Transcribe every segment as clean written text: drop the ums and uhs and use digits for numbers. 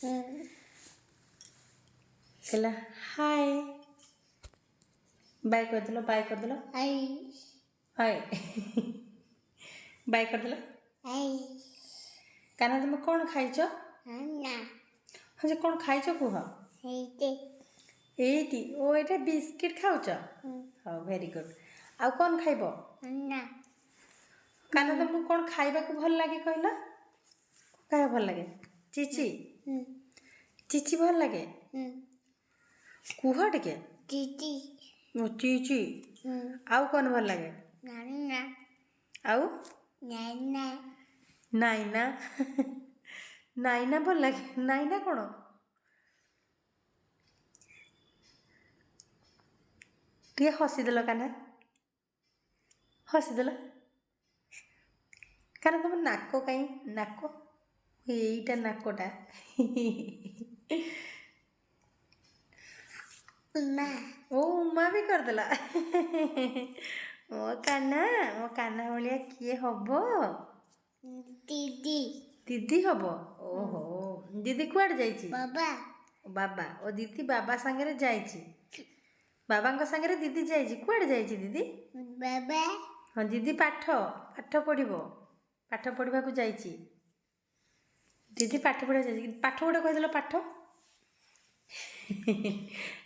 कहला hi bye कर दिलो बाय कर दिलो हाय हाय बाय कर दिलो हाय काना तुम कौन खाइଛ अन्ना हाँ जे कौन खाइଛ कुह हेते एटी ओ एटा बिस्किट खाउଛ हाँ वेरी गुड आ कौन खाइबो अन्ना काना तुमको कौन खाइबा को भल लागे कहला काय भल लागे चिची चिची भल लागे कुह टिके दीदी ओ चिची आउ कौन भल लागे नाना आउ नाना नाइना नाइना भल लागे नाइना कौन टे हसीदेल काना हसीदेल काना तुम नाक कहीं नाक यहीटा नाकटा उमा ओ उमा भी करदेला मो काना भलिया किए हबो दीदी दीदी हबो ओहो दीदी कुआड़ जाइछि बाबा बाबा ओ दीदी बाबा संगे जाइछि बाबा संगे दीदी जाइछि कुआड़ जाइछि दीदी बाबा हाँ दीदी पाठ पाठ पढ़िबो पाठ पढ़िबा को जाइछि दीदी पाठ पढ़ा जाइछि पाठ गोटे कहिदेल पाठ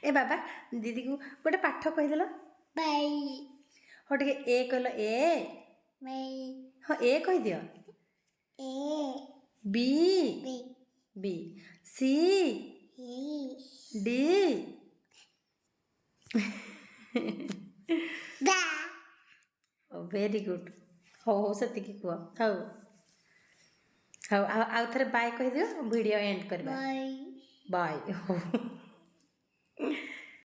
ए बाबा दीदी को गोटे पाठ कहिदेल बाई हाँ टिके ए कहल ए बाई हाँ ए कहि दियो A B B B C ही डी दा वेरी गुड हो हो सेतिकी कुह हौ हौ आउ थरे बाय कहि दियो वीडियो एंड करबा बाई बाय